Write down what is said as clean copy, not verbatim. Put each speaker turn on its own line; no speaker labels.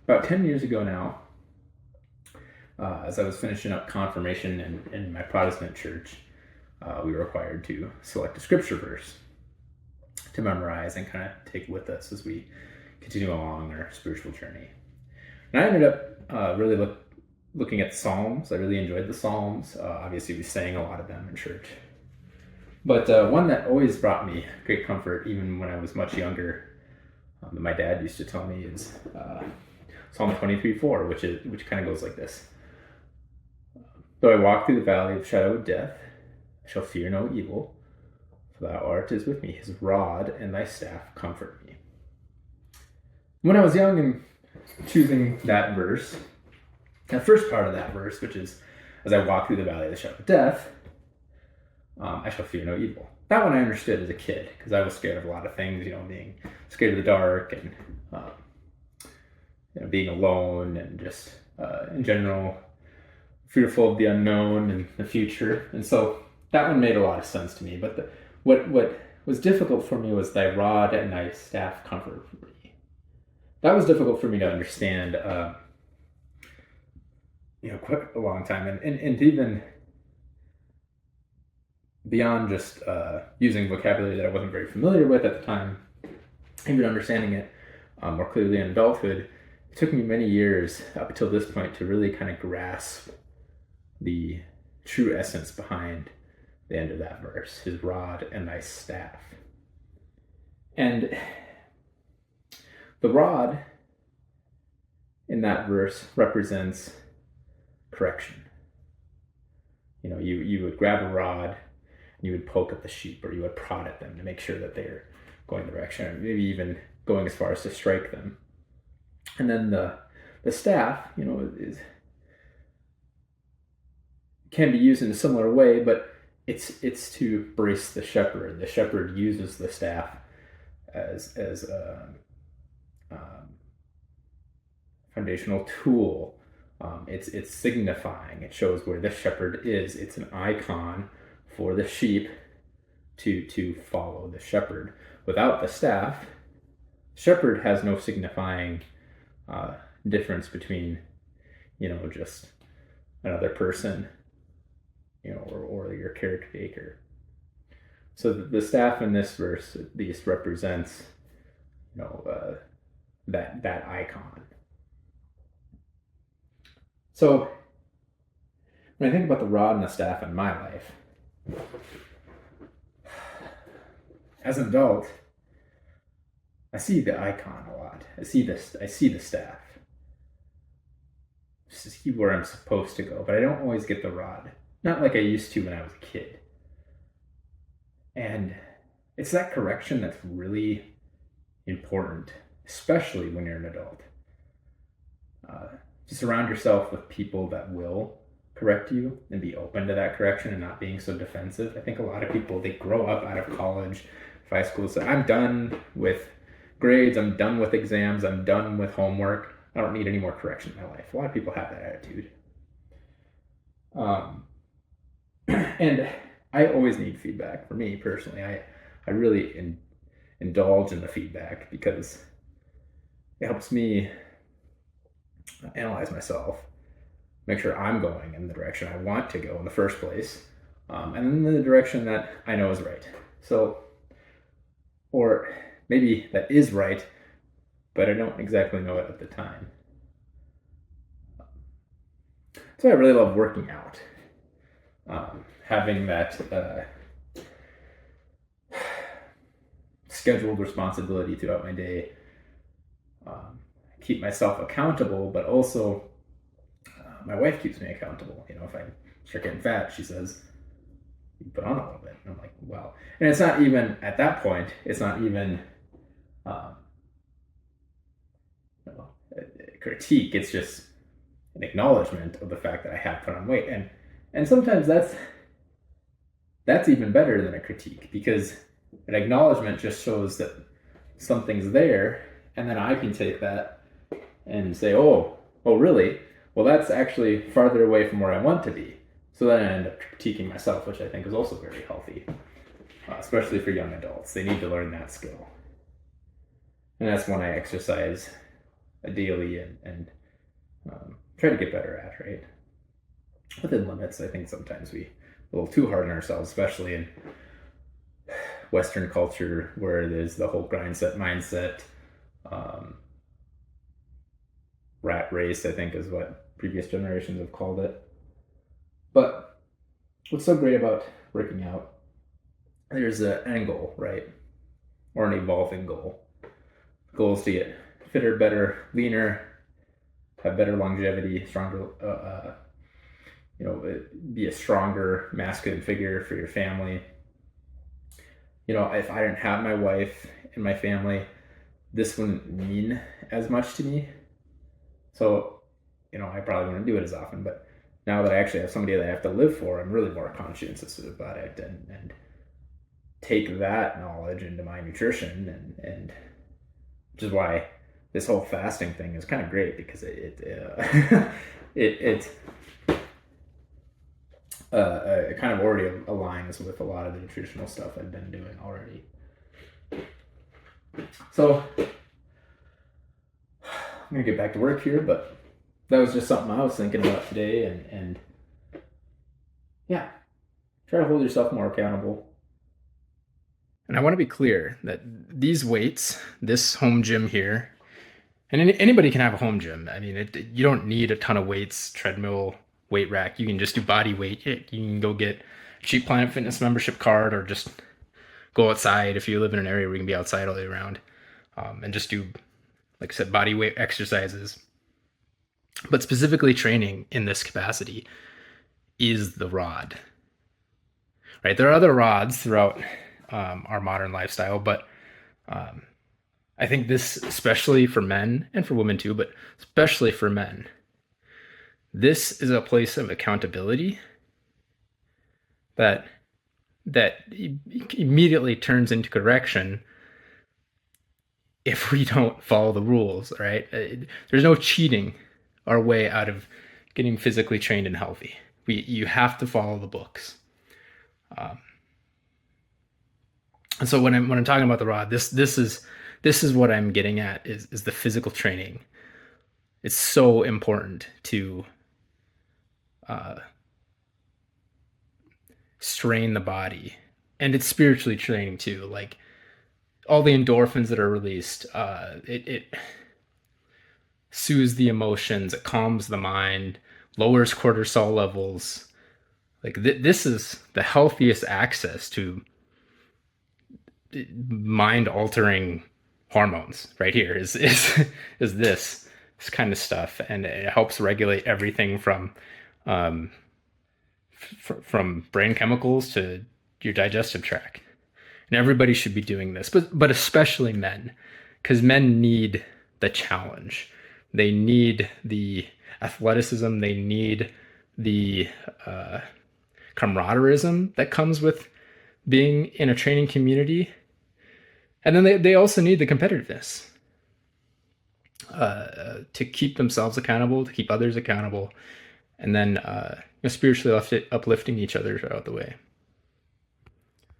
about 10 years ago now, as I was finishing up confirmation in my Protestant church, we were required to select a scripture verse to memorize and kind of take with us as we continue along our spiritual journey. And I ended up really looking at the Psalms. I really enjoyed the Psalms. Obviously, we sang a lot of them in church. But one that always brought me great comfort, even when I was much younger, that my dad used to tell me is Psalm 23:4, which kind of goes like this. Though I walk through the valley of the shadow of death, I shall fear no evil, for thou art is with me. His rod and thy staff comfort me. When I was young and choosing that verse, the first part of that verse, which is, as I walk through the valley of the shadow of death, I shall fear no evil. That one I understood as a kid, because I was scared of a lot of things, being scared of the dark and being alone and just in general fearful of the unknown and the future. And so that one made a lot of sense to me. But what was difficult for me was thy rod and thy staff comfort me. That was difficult for me to understand, quite a long time. And even beyond just using vocabulary that I wasn't very familiar with at the time, even understanding it more clearly in adulthood, it took me many years up until this point to really kind of grasp the true essence behind the end of that verse, his rod and thy staff. And the rod in that verse represents correction. You would grab a rod and you would poke at the sheep, or you would prod at them to make sure that they're going the direction, or maybe even going as far as to strike them. And then the staff, can be used in a similar way, but it's to brace the shepherd. The shepherd uses the staff as a foundational tool. It's signifying. It shows where the shepherd is. It's an icon for the sheep to follow the shepherd. Without the staff, shepherd has no signifying difference between, just another person, or your caretaker. So the staff in this verse at least represents, that icon. So when I think about the rod and the staff in my life, as an adult, I see the icon a lot. I see the staff. Just to see where I'm supposed to go, but I don't always get the rod. Not like I used to when I was a kid. And it's that correction that's really important, especially when you're an adult. To surround yourself with people that will correct you and be open to that correction and not being so defensive. I think a lot of people, they grow up out of college, high school, say, I'm done with grades, I'm done with exams, I'm done with homework, I don't need any more correction in my life. A lot of people have that attitude. And I always need feedback. For me personally, I really indulge in the feedback because it helps me analyze myself, make sure I'm going in the direction I want to go in the first place, and in the direction that I know is right. So, or maybe that is right, but I don't exactly know it at the time. So I really love working out. Having that scheduled responsibility throughout my day, keep myself accountable, but also my wife keeps me accountable. If I start getting fat, she says, you put on a little bit. And I'm like, well, and it's not even, at that point, it's not even a critique. It's just an acknowledgement of the fact that I have put on weight. And sometimes that's even better than a critique, because an acknowledgement just shows that something's there, and then I can take that and say, oh, really? Well, that's actually farther away from where I want to be. So then I end up critiquing myself, which I think is also very healthy, especially for young adults. They need to learn that skill. And that's one I exercise daily and try to get better at, right? Within limits. I think sometimes we a little too hard on ourselves, especially in Western culture where there's the whole grind set mindset. Um, rat race, I think, is what previous generations have called it. But what's so great about working out, there's an end goal, right? Or an evolving goal. The goal is to get fitter, better, leaner, have better longevity, stronger, be a stronger masculine figure for your family. If I didn't have my wife and my family, this wouldn't mean as much to me. So, I probably wouldn't do it as often, but now that I actually have somebody that I have to live for, I'm really more conscientious about it and take that knowledge into my nutrition and which is why this whole fasting thing is kind of great because it kind of already aligns with a lot of the nutritional stuff I've been doing already. So I'm gonna get back to work here, but that was just something I was thinking about today, and yeah, try to hold yourself more accountable. And I want to be clear that these weights, this home gym here, and anybody can have a home gym. I mean, you don't need a ton of weights, treadmill, weight rack. You can just do body weight. You can go get a cheap Planet Fitness membership card or just go outside if you live in an area where you can be outside all day round, and just do, like I said, body weight exercises. But specifically training in this capacity is the rod, right? There are other rods throughout our modern lifestyle, but I think this, especially for men and for women too, but especially for men, this is a place of accountability that immediately turns into correction if we don't follow the rules, right? There's no cheating our way out of getting physically trained and healthy. You have to follow the books. And so when I'm talking about the rod, this is what I'm getting at is the physical training. It's so important to strain the body, and it's spiritually training too. Like all the endorphins that are released, it soothes the emotions, it calms the mind, lowers cortisol levels. Like this is the healthiest access to mind-altering hormones right here is this kind of stuff, and it helps regulate everything from brain chemicals to your digestive tract. And everybody should be doing this, but especially men, because men need the challenge. They need the athleticism. They need the camaraderism that comes with being in a training community. And then they also need the competitiveness to keep themselves accountable, to keep others accountable, and then spiritually uplifting each other throughout the way.